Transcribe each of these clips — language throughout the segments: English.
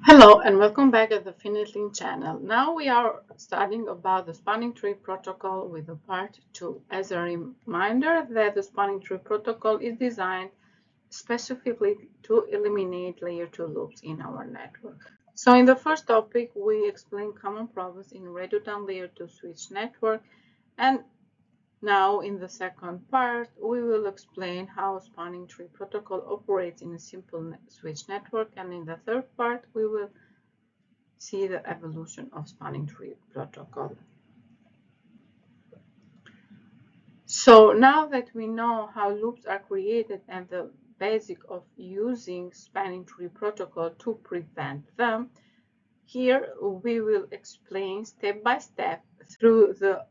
Hello and welcome back at the Finitling channel. Now we are studying about the spanning tree protocol with the part 2. As a reminder that the spanning tree protocol is designed specifically to eliminate layer 2 loops in our network. So in the first topic we explain common problems in redundant layer 2 switch network, and now in the second part we will explain how spanning tree protocol operates in a simple switch network, and in the third part we will see the evolution of spanning tree protocol. So now that we know how loops are created and the basic of using spanning tree protocol to prevent them, here we will explain step by step through the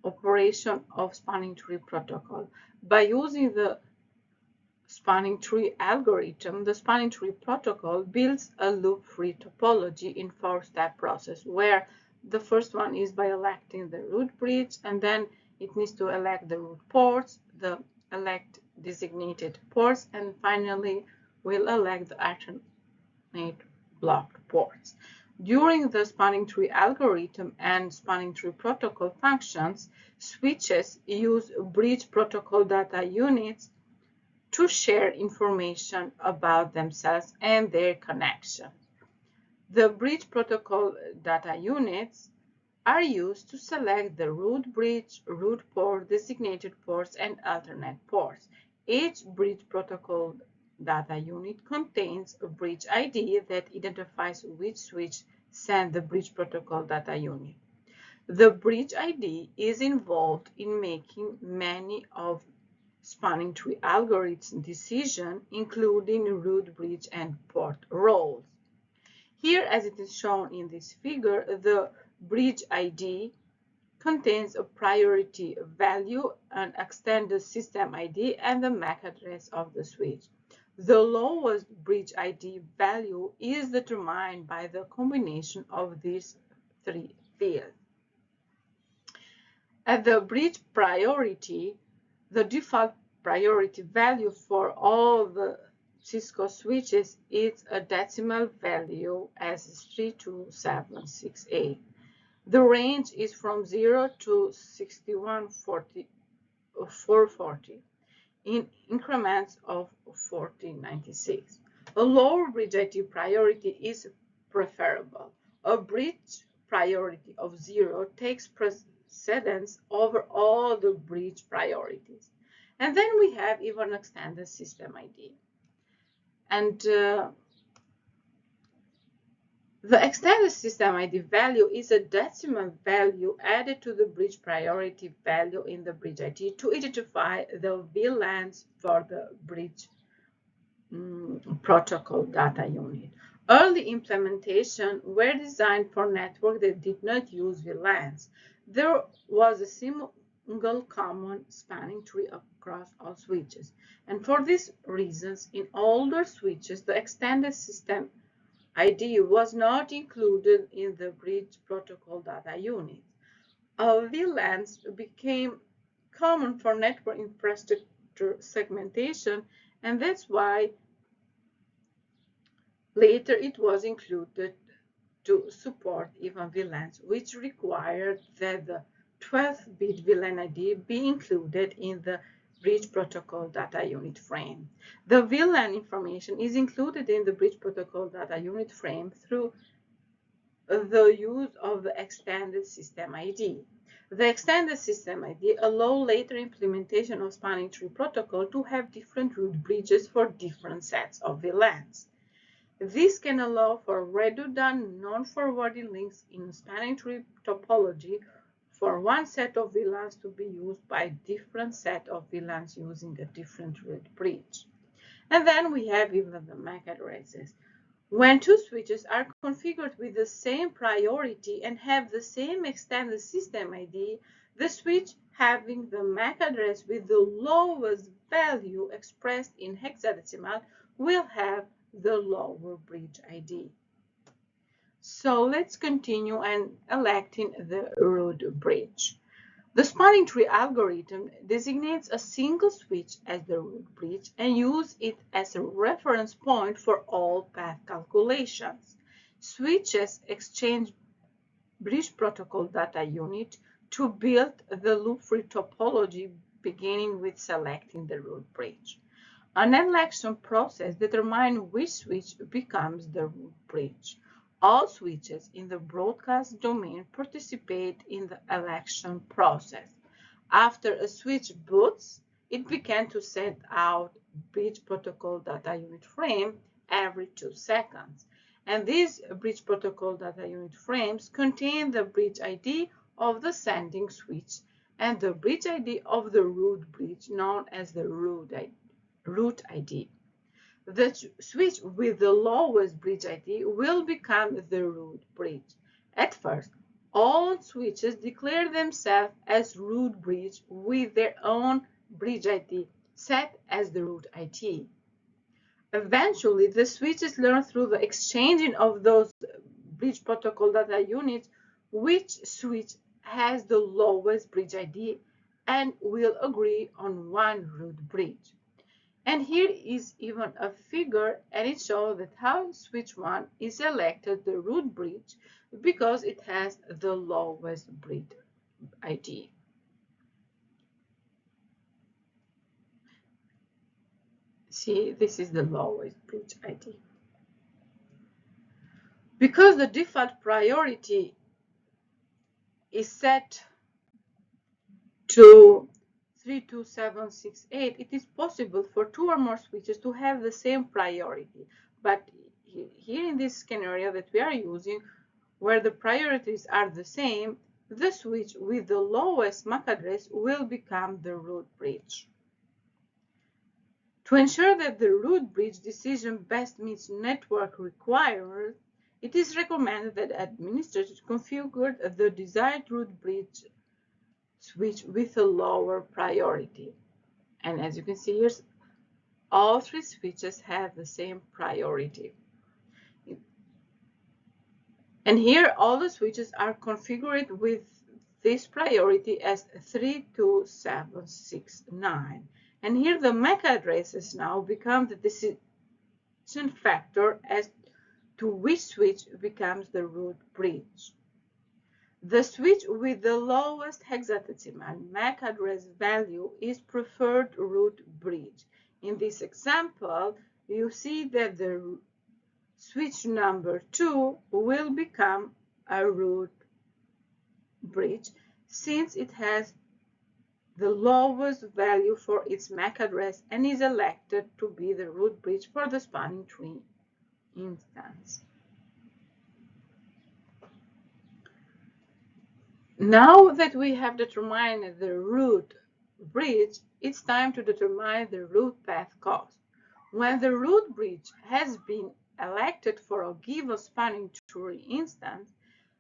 operation of spanning tree protocol. By using the spanning tree algorithm, the spanning tree protocol builds a loop-free topology in four-step process, where the first one is by electing the root bridge, and then it needs to elect the root ports, the elect designated ports, and finally will elect the alternate blocked ports. During the spanning tree algorithm and spanning tree protocol functions, switches use bridge protocol data units to share information about themselves and their connection. The bridge protocol data units are used to select the root bridge, root port, designated ports, and alternate ports. Each bridge protocol data unit contains a bridge ID that identifies which switch sent the bridge protocol data unit. The bridge ID is involved in making many of spanning tree algorithm decision, including root bridge and port roles. Here, as it is shown in this figure, the bridge ID contains a priority value, an extended system ID, and the MAC address of the switch. The lowest bridge ID value is determined by the combination of these three fields. At the bridge priority, the default priority value for all the Cisco switches is a decimal value as 32768. The range is from 0 to 6140 in increments of 4096. A lower bridge ID priority is preferable. A bridge priority of 0 takes precedence over all the bridge priorities. And then we have even extended system ID. And the extended system ID value is a decimal value added to the bridge priority value in the bridge ID to identify the VLANs for the bridge protocol data unit. Early implementation were designed for networks that did not use VLANs. There was a single common spanning tree across all switches, and for these reasons, in older switches, the extended system ID was not included in the bridge protocol data unit. VLANs became common for network infrastructure segmentation, and that's why later it was included to support even VLANs, which required that the 12-bit VLAN ID be included in the bridge protocol data unit frame. The VLAN information is included in the bridge protocol data unit frame through the use of the extended system ID. The extended system ID allows later implementation of spanning tree protocol to have different root bridges for different sets of VLANs. This can allow for redundant non-forwarding links in spanning tree topology for one set of VLANs to be used by a different set of VLANs using a different root bridge. And then we have even the MAC addresses. When two switches are configured with the same priority and have the same extended system ID, the switch having the MAC address with the lowest value expressed in hexadecimal will have the lower bridge ID. So let's continue and electing the root bridge. The spanning tree algorithm designates a single switch as the root bridge and uses it as a reference point for all path calculations. switches exchange bridge protocol data unit to build the loop-free topology, beginning with selecting the root bridge. An election process determines which switch becomes the root bridge. All switches in the broadcast domain participate in the election process. After a switch boots, it begins to send out bridge protocol data unit frame every 2 seconds. And these bridge protocol data unit frames contain the bridge ID of the sending switch and the bridge ID of the root bridge, known as the root ID. The switch with the lowest bridge ID will become the root bridge. At first, all switches declare themselves as root bridge with their own bridge ID set as the root ID. Eventually, the switches learn through the exchanging of those bridge protocol data units which switch has the lowest bridge ID and will agree on one root bridge. And here is even a figure, and it shows that how switch 1 is selected the root bridge because it has the lowest bridge ID. See, this is the lowest bridge ID. Because the default priority is set to 32768, it is possible for 2 or more switches to have the same priority. But here in this scenario that we are using, where the priorities are the same, the switch with the lowest MAC address will become the root bridge. To ensure that the root bridge decision best meets network requirements, it is recommended that administrators configure the desired root bridge switch with a lower priority. And as you can see here, all 3 switches have the same priority. And here all the switches are configured with this priority as 32769. And here the MAC addresses now become the decision factor as to which switch becomes the root bridge. The switch with the lowest hexadecimal MAC address value is preferred root bridge. In this example, you see that the switch number 2 will become a root bridge since it has the lowest value for its MAC address and is elected to be the root bridge for the spanning tree instance. Now that we have determined the root bridge, it's time to determine the root path cost. When the root bridge has been elected for a given spanning tree instance,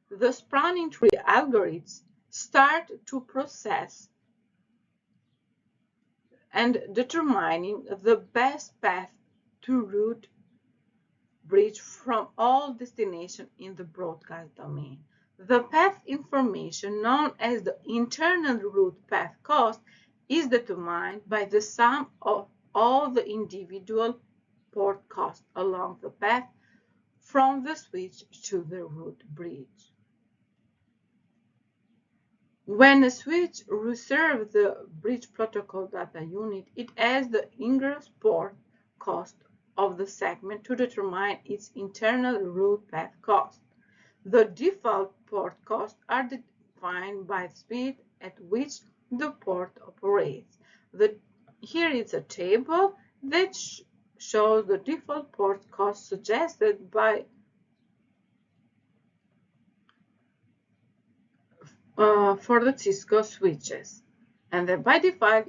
the spanning tree algorithms start to process and determining the best path to root bridge from all destinations in the broadcast domain. The path information, known as the internal root path cost, is determined by the sum of all the individual port costs along the path from the switch to the root bridge. When a switch reserves the bridge protocol data unit, it adds the ingress port cost of the segment to determine its internal root path cost. The default port costs are defined by the speed at which the port operates. Here is a table that shows the default port cost suggested by for the Cisco switches, and then by default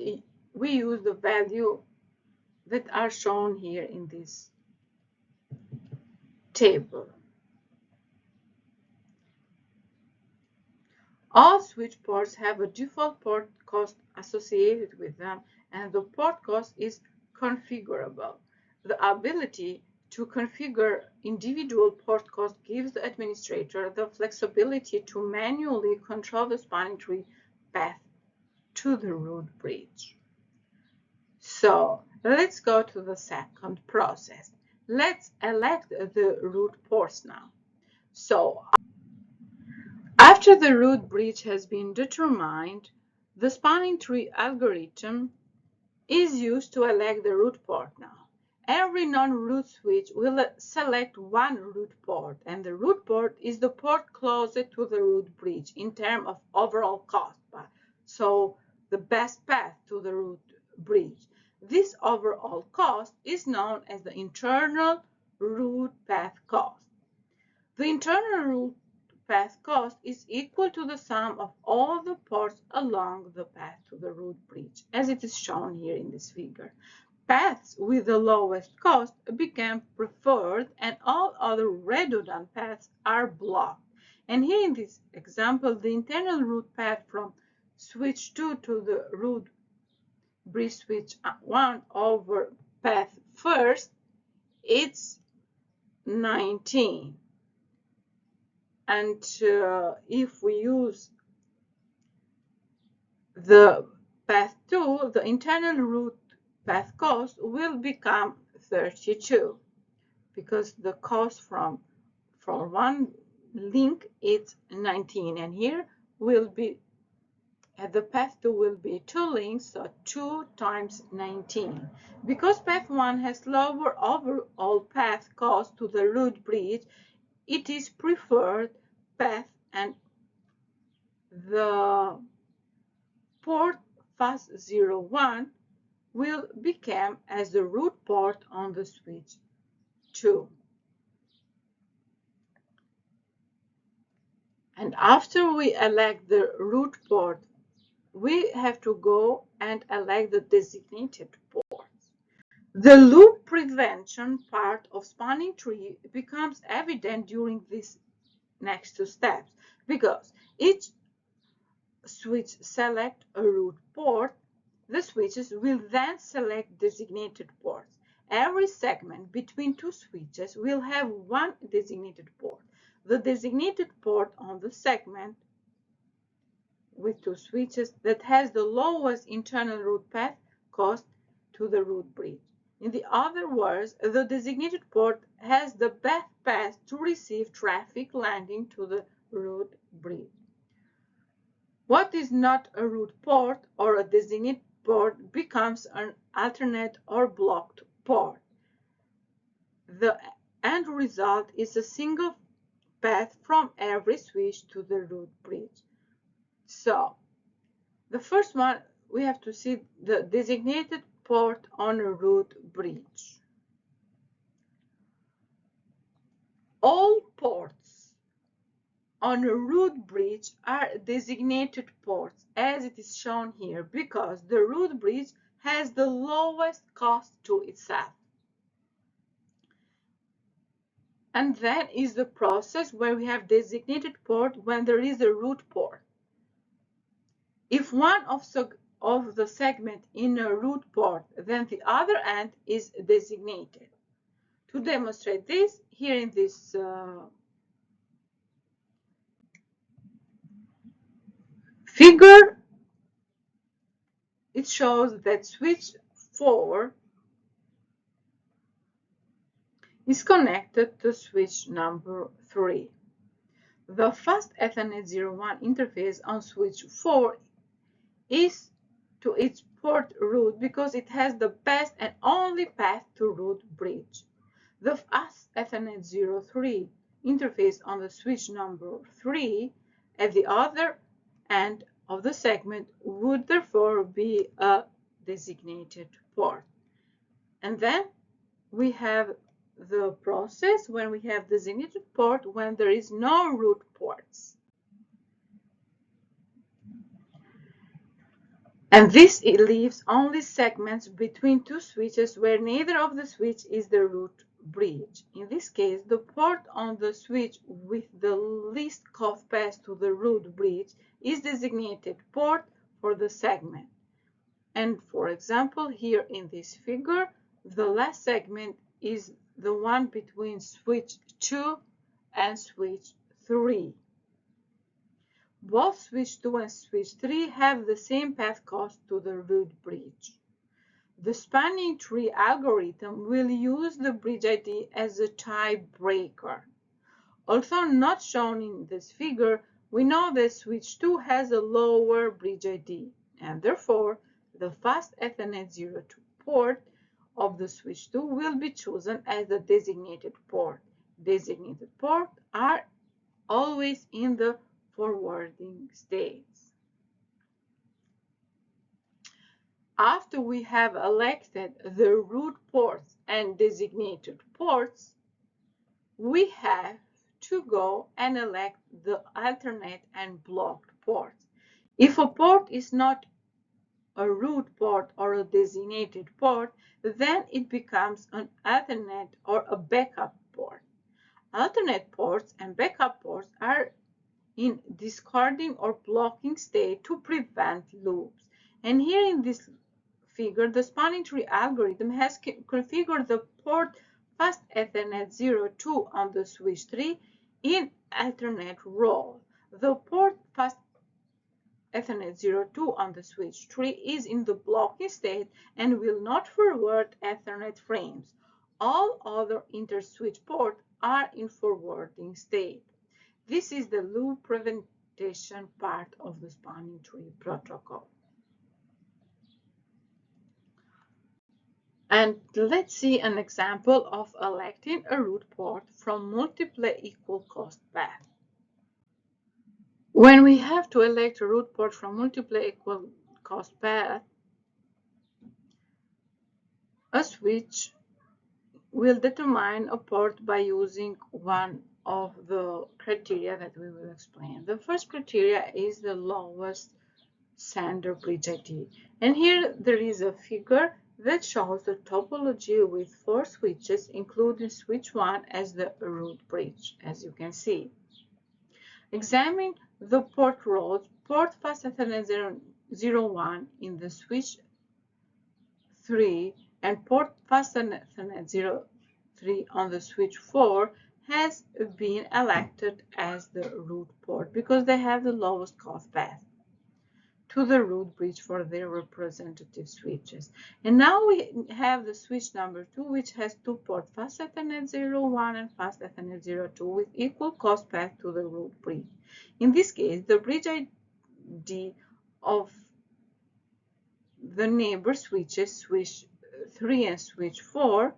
we use the value that are shown here in this table. All switch ports have a default port cost associated with them, and the port cost is configurable. The ability to configure individual port costs gives the administrator the flexibility to manually control the spanning tree path to the root bridge. So let's go to the second process. Let's elect the root ports now. So after the root bridge has been determined, the spanning tree algorithm is used to elect the root port now. Every non-root switch will select one root port, and the root port is the port closest to the root bridge in terms of overall cost. So the best path to the root bridge. This overall cost is known as the internal root path cost. The internal root path cost is equal to the sum of all the ports along the path to the root bridge, as it is shown here in this figure. Paths with the lowest cost become preferred and all other redundant paths are blocked. And here in this example, the internal root path from switch 2 to the root bridge switch 1 over path first, it's 19. And if we use the path 2, the internal root path cost will become 32 because the cost from one link is 19, and here will be at the path 2 will be 2 links, so 2 times 19. Because path 1 has lower overall path cost to the root bridge, it is preferred path, and the port FAS01 will become as the root port on the switch 2. And after we elect the root port, we have to go and elect the designated ports. The loop prevention part of spanning tree becomes evident during these next two steps because each switch select a root port. The switches will then select designated ports. Every segment between two switches will have one designated port. The designated port on the segment with two switches that has the lowest internal root path cost to the root bridge. In the other words, the designated port has the best path to receive traffic landing to the root bridge. What is not a root port or a designated port becomes an alternate or blocked port. The end result is a single path from every switch to the root bridge. So, the first one, we have to see the designated port on a root bridge. All ports on a root bridge are designated ports, as it is shown here, because the root bridge has the lowest cost to itself. And that is the process where we have designated port when there is a root port. If one of the segment in a root port, then the other end is designated. To demonstrate this, here in this figure, it shows that switch 4 is connected to switch number 3. The fast Ethernet 01 interface on switch 4 is to its port root because it has the best and only path to root bridge. The fast Ethernet 03 interface on the switch number 3 at the other end of the segment would therefore be a designated port. And then we have the process when we have designated port when there is no root ports. And this it leaves only segments between two switches where neither of the switch is the root bridge. In this case, the port on the switch with the least cost path to the root bridge is designated port for the segment. And for example, here in this figure, the last segment is the one between switch 2 and switch 3. Both switch 2 and switch 3 have the same path cost to the root bridge. The spanning tree algorithm will use the bridge ID as a tiebreaker. Although not shown in this figure, we know that switch 2 has a lower bridge ID, and therefore the fast Ethernet 02 port of the switch 2 will be chosen as the designated port. Designated ports are always in the forwarding states. After we have elected the root ports and designated ports, we have to go and elect the alternate and blocked ports. If a port is not a root port or a designated port, then it becomes an alternate or a backup port. Alternate ports and backup ports are in discarding or blocking state to prevent loops. And here in this figure, the spanning tree algorithm has configured the port fast Ethernet 02 on the switch 3 in alternate role. The port fast Ethernet 02 on the switch 3 is in the blocking state and will not forward Ethernet frames. All other inter-switch ports are in forwarding state. This is the loop prevention part of the spanning tree protocol. And let's see an example of electing a root port from multiple equal cost paths. When we have to elect a root port from multiple equal cost path, a switch will determine a port by using one of the criteria that we will explain. The first criteria is the lowest sender bridge ID. And here there is a figure that shows the topology with 4 switches, including switch 1 as the root bridge, as you can see. Examine the port rows. Port fast Ethernet 01 in the switch 3 and port fast Ethernet 03 on the switch 4 has been elected as the root port because they have the lowest cost path to the root bridge for their representative switches. And now we have the switch number 2, which has 2 ports, fast Ethernet 01 and fast Ethernet 02, with equal cost path to the root bridge. In this case, the bridge ID of the neighbor switches, switch 3 and switch 4,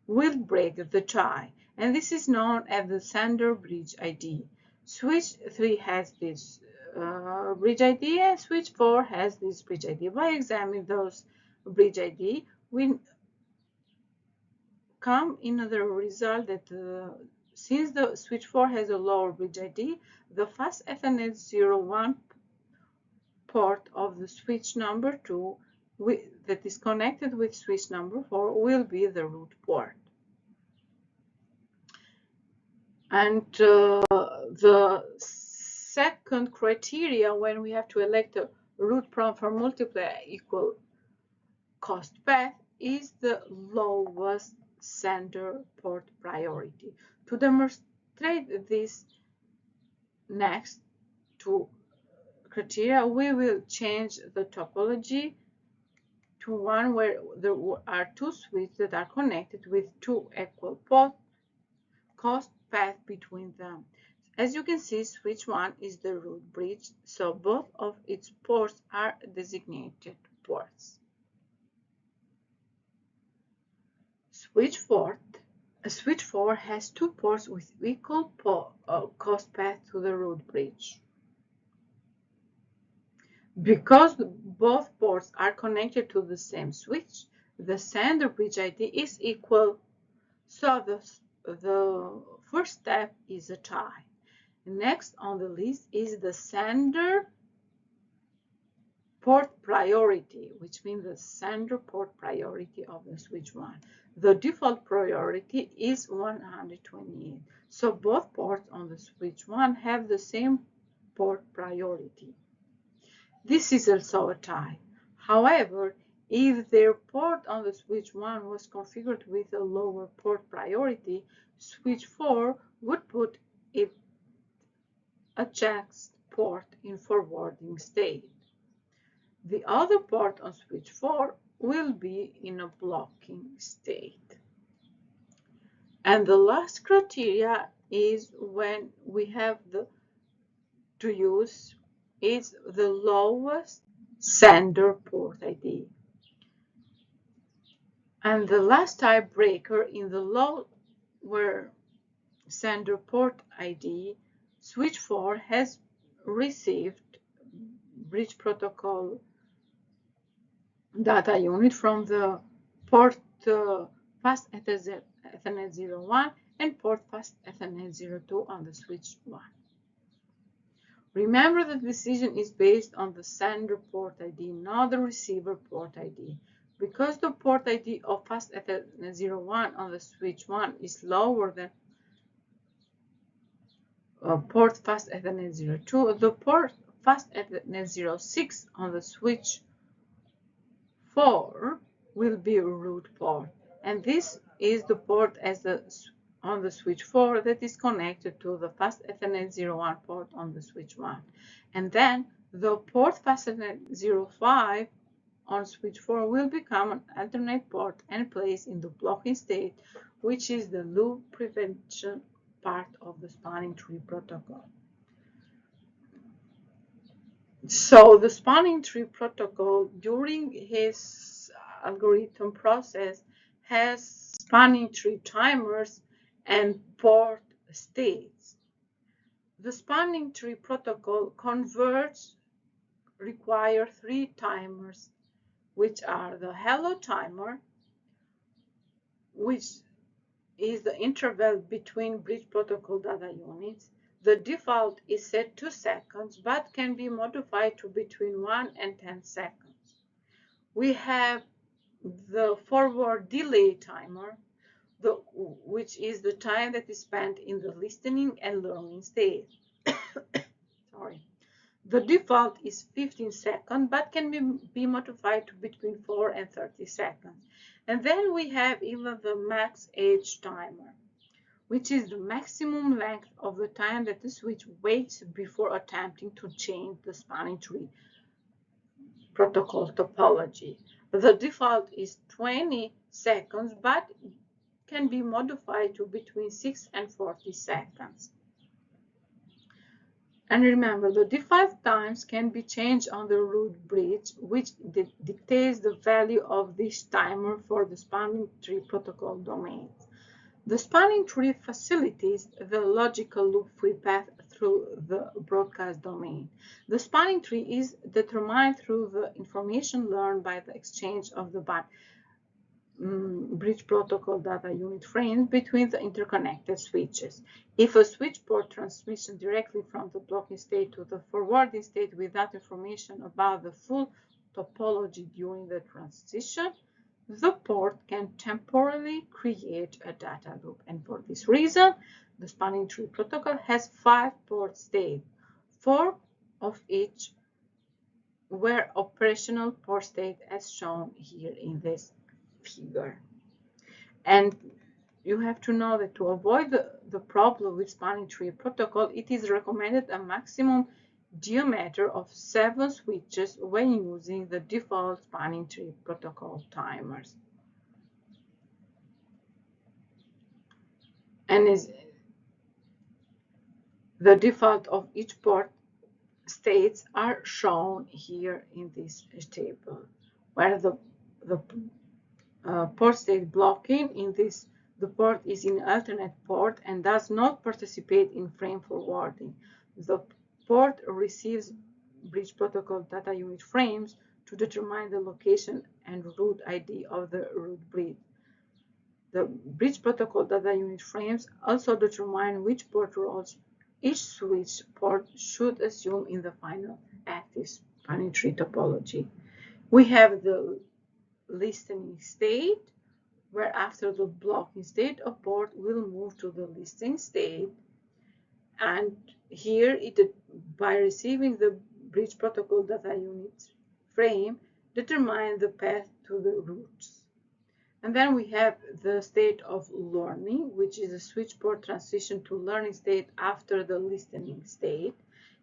will break the tie, and this is known as the sender bridge ID. Switch 3 has this bridge ID and switch 4 has this bridge ID. By examining those bridge ID, we come in the result that since the switch 4 has a lower bridge ID, the fast Ethernet 01 port of the switch number 2 that is connected with switch number 4 will be the root port. And the second criteria when we have to elect a root port for multiple equal cost path is the lowest sender port priority. To demonstrate this next two criteria, we will change the topology to one where there are 2 switches that are connected with 2 equal cost path between them. As you can see, switch 1 is the root bridge, so both of its ports are designated ports. Switch 4 has 2 ports with equal cost path to the root bridge. Because both ports are connected to the same switch, the sender bridge ID is equal, so the first step is a tie. Next on the list is the sender port priority, which means the sender port priority of the switch 1. The default priority is 128, so both ports on the switch 1 have the same port priority. This is also a tie. However, if their port on the switch 1 was configured with a lower port priority, switch 4 would put it a checked port in forwarding state. The other port on switch 4 will be in a blocking state. And the last criteria is when we have to use is the lowest sender port ID. And the last tiebreaker in the lower sender port ID, switch 4 has received bridge protocol data unit from the port fast Ethernet 01 and port fast Ethernet 02 on the switch 1. Remember, the decision is based on the sender port ID, not the receiver port ID. Because the port ID of fast Ethernet 01 on the switch 1 is lower than port fast Ethernet 02, the port fast Ethernet 06 on the switch 4 will be a root port, and this is the port on the switch 4 that is connected to the fast Ethernet 01 port on the switch 1. And then the port fast Ethernet 05 on switch 4 will become an alternate port and placed in the blocking state, which is the loop prevention part of the spanning tree protocol. So the spanning tree protocol, during his algorithm process, has spanning tree timers and port states. The spanning tree protocol require 3 timers, which are the hello timer, which is the interval between bridge protocol data units. The default is set to seconds, but can be modified to between 1 and 10 seconds. We have the forward delay timer, which is the time that is spent in the listening and learning state. Sorry. The default is 15 seconds, but can be modified to between 4 and 30 seconds. And then we have even the max age timer, which is the maximum length of the time that the switch waits before attempting to change the spanning tree protocol topology. The default is 20 seconds, but can be modified to between 6 and 40 seconds. And remember, the default times can be changed on the root bridge, which dictates the value of this timer for the spanning tree protocol domains. The spanning tree facilitates the logical loop-free path through the broadcast domain. The spanning tree is determined through the information learned by the exchange of the bridge protocol data unit frames between the interconnected switches. If a switch port transmission directly from the blocking state to the forwarding state without information about the full topology during the transition, the port can temporarily create a data loop. And for this reason, the spanning tree protocol has 5 port states, 4 of each were operational port state as shown here in this figure. And you have to know that to avoid the problem with spanning tree protocol, it is recommended a maximum diameter of 7 switches when using the default spanning tree protocol timers. And the default of each port states are shown here in this table, where the port state blocking the port is in alternate port and does not participate in frame forwarding. The port receives bridge protocol data unit frames to determine the location and root ID of the root bridge. The bridge protocol data unit frames also determine which port roles each switch port should assume in the final active spanning tree topology. We have the listening state, where after the blocking state, a port will move to the listening state, and here by receiving the bridge protocol data unit frame, determine the path to the roots. And then we have the state of learning, which is a switch port transition to learning state after the listening state.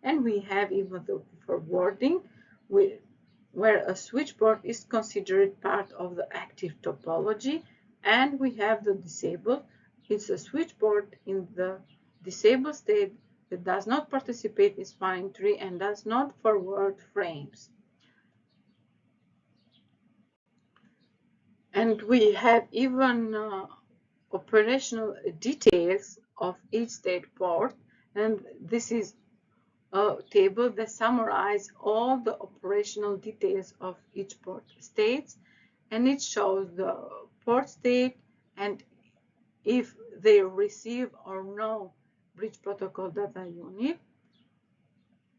And we have even the forwarding, where a switch port is considered part of the active topology, and we have the disabled It's a switch port in the disabled state that does not participate in spanning tree and does not forward frames. And we have even operational details of each state port, and this is a table that summarizes all the operational details of each port states, and it shows the port state and if they receive or no bridge protocol data unit,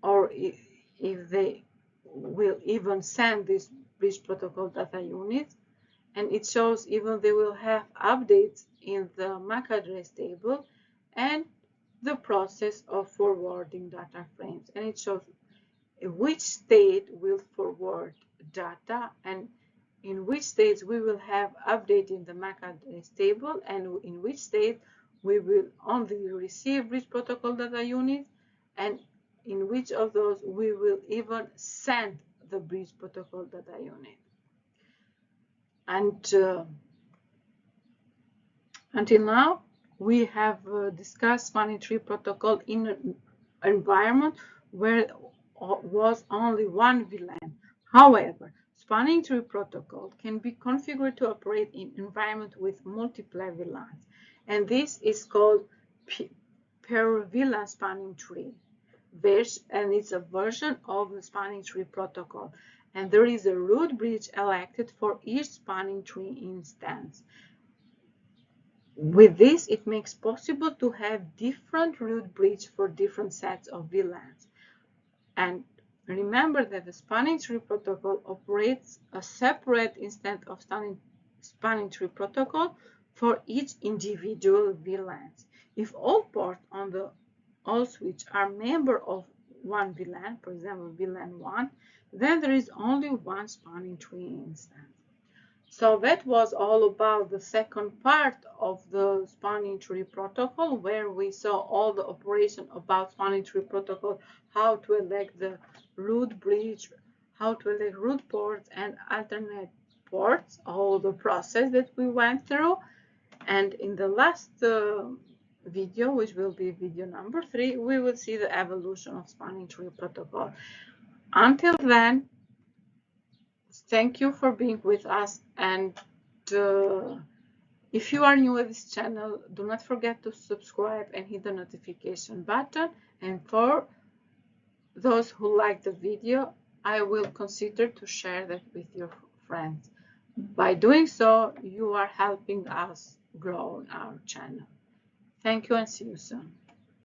or if they will even send this bridge protocol data unit, and it shows even they will have updates in the MAC address table and the process of forwarding data frames, and it shows which state will forward data and in which states we will have update in the MAC address table, and in which state we will only receive bridge protocol data unit, and in which of those we will even send the bridge protocol data unit. And until now, we have discussed spanning tree protocol in an environment where was only one VLAN. However, spanning tree protocol can be configured to operate in environment with multiple VLANs, and this is called Per-VLAN spanning tree. And it's a version of the spanning tree protocol, and there is a root bridge elected for each spanning tree instance. With this, it makes possible to have different root bridge for different sets of VLANs. And remember that the spanning tree protocol operates a separate instance of spanning tree protocol for each individual VLANs. If all ports on the all switch are member of one VLAN, for example VLAN 1, then there is only one spanning tree instance. So that was all about the second part of the spanning tree protocol, where we saw all the operation about spanning tree protocol, how to elect the root bridge, how to elect root ports and alternate ports, all the process that we went through. And in the last video, which will be video number 3, we will see the evolution of spanning tree protocol. Until then, thank you for being with us, and if you are new at this channel, do not forget to subscribe and hit the notification button. And for those who like the video, I will consider to share that with your friends. By doing so, you are helping us grow our channel. Thank you and see you soon.